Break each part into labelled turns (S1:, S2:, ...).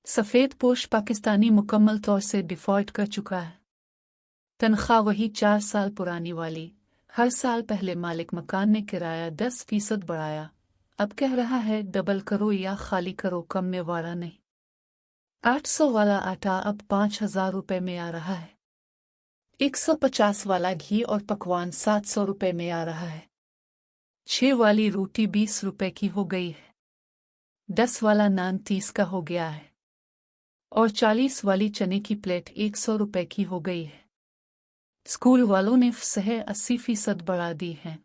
S1: सफ़ेद पोश पाकिस्तानी मुकम्मल तौर से डिफ़ॉल्ट कर चुका है। तनख्वाह वही 4 साल पुरानी वाली। हर साल पहले मालिक मकान ने किराया 10% बढ़ाया, अब कह रहा है डबल करो या खाली करो, कम में वारा नहीं। 800 वाला आटा अब 5,000 रुपये में आ रहा है। 150 वाला घी और पकवान 700 रुपये में आ रहा है। 6 वाली रोटी 20 रुपये की हो गई है। 10 वाला नान 30 का हो गया है और 40 वाली चने की प्लेट 100 रुपये की हो गई है। स्कूल वालों ने सह 80% बढ़ा दी हैं।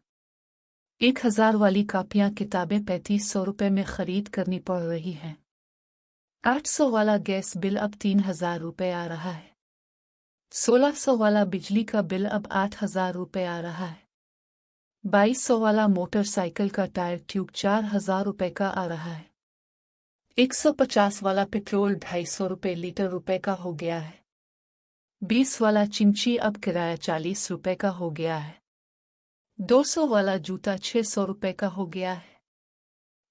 S1: 1000 वाली कापियां किताबें 3500 रुपये में खरीद करनी पड़ रही हैं। 800 वाला गैस बिल अब 3000 रुपये आ रहा है। 1600 वाला बिजली का बिल अब 8000 रुपये आ रहा है। 2200 वाला मोटरसाइकिल का टायर ट्यूब 4000 रुपये का आ रहा है। 150 वाला पेट्रोल 250 रुपये लीटर रुपये का हो गया है। 20 वाला चिमची अब किराया 40 रुपये का हो गया है। 200 वाला जूता 600 रुपये का हो गया है।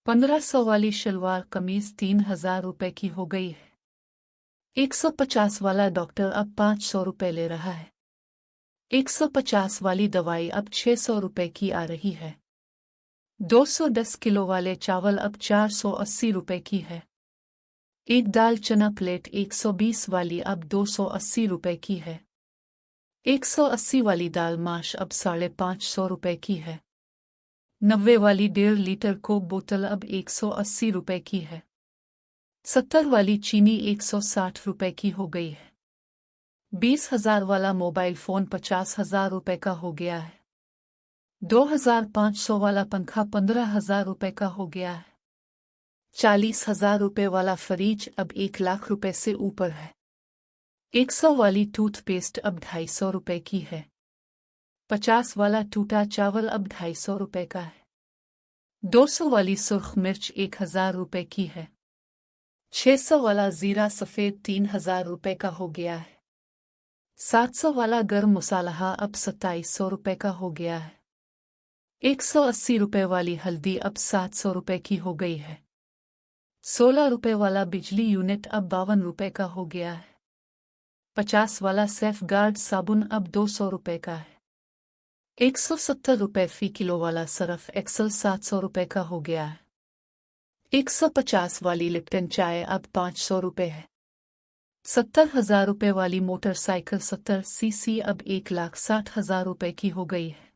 S1: 1500 वाली शलवार कमीज 3000 रुपये की हो गई है। 150 वाला डॉक्टर अब 500 रुपये ले रहा है। 150 वाली दवाई अब 600 रुपये की आ रही है। 210 किलो वाले चावल अब 480 रुपये की है। एक दाल चना प्लेट 120 वाली अब 280 रुपये की है। 180 वाली दाल माश अब 550 रुपये की है। 90 वाली 1.5 लीटर कोक बोतल अब 180 रुपये की है। 70 वाली चीनी 160 रुपये की हो गई है। 20,000 वाला मोबाइल फ़ोन 50,000 रुपये का हो गया है। 2500 वाला पंखा 15,000 रुपये का हो गया है। 40,000 रुपये वाला फ्रिज अब 1 लाख रुपये से ऊपर है। 100 वाली टूथपेस्ट अब 250 रुपये की है। 50 वाला टूटा चावल अब 250 रुपये का है। 200 वाली सुर्ख मिर्च 1000 रुपये की है। 600 वाला ज़ीरा सफ़ेद 3000 रुपये का हो गया है। 700 वाला गर्म मसाला अब 2700 रुपये का हो गया है। 180 रुपये वाली हल्दी अब 700 रुपये की हो गई है। 16 रुपये वाला बिजली यूनिट अब 52 रुपये का हो गया है। 50 वाला सेफ गार्ड साबुन अब 200 रुपये का है। 170 रुपये फ़ी किलो वाला सरफ एक्सल 700 रुपये का हो गया है। 150 वाली लिप्टन चाय अब 500 रुपये है। 70,000 रुपये वाली मोटरसाइकिल 70 सीसी अब 1,60,000 रुपये की हो गई है।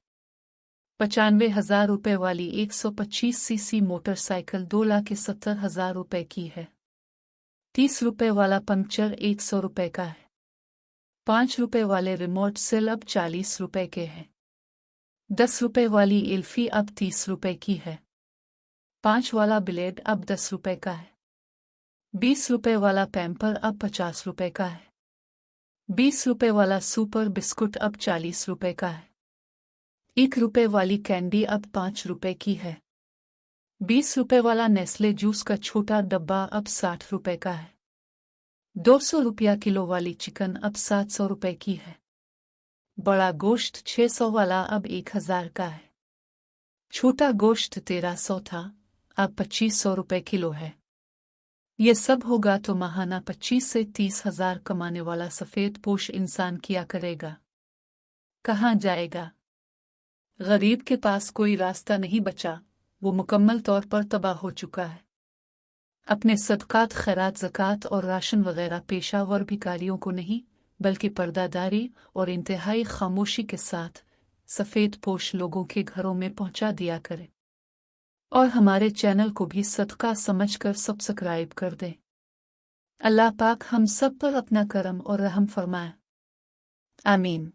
S1: 95,000 रुपये वाली 125 सीसी मोटरसाइकिल 2,70,000 रुपये की है। 30 रुपये वाला पंक्चर 100 रुपये का है। 5 रुपये वाले रिमोट सेल अब 40 रुपये के हैं। 10 रुपये वाली एल्फी अब 30 रुपये की है। 5 वाला ब्लेड अब 10 रुपये का है। 20 रुपये वाला पैम्पर अब 50 रुपये का है। 20 रुपये वाला सुपर बिस्कुट अब 40 रुपये का है। 1 रुपये वाली कैंडी अब 5 रुपये की है। 20 रुपये वाला नेस्ले जूस का छोटा डब्बा अब 60 रुपये का है। 200 रुपया किलो वाली चिकन अब 700 रुपये की है। बड़ा गोश्त 600 वाला अब 1000 का है। छोटा गोश्त 1300 था, अब 2500 रुपये किलो है। ये सब होगा तो माहाना 25 से 30,000 कमाने वाला सफ़ेद पोश इंसान क्या करेगा? कहाँ जाएगा? गरीब के पास कोई रास्ता नहीं बचा, वो मुकम्मल तौर पर तबाह हो चुका है। अपने सदकात, खैरात, ज़कात और राशन वगैरह पेशावर भिखारियों को नहीं, बल्कि पर्दादारी और इंतहाई खामोशी के साथ सफ़ेद पोश लोगों के घरों में पहुंचा दिया करें। और हमारे चैनल को भी सदका समझकर सब्सक्राइब कर दें। अल्लाह पाक हम सब पर अपना करम और रहम फरमाए। आमीन।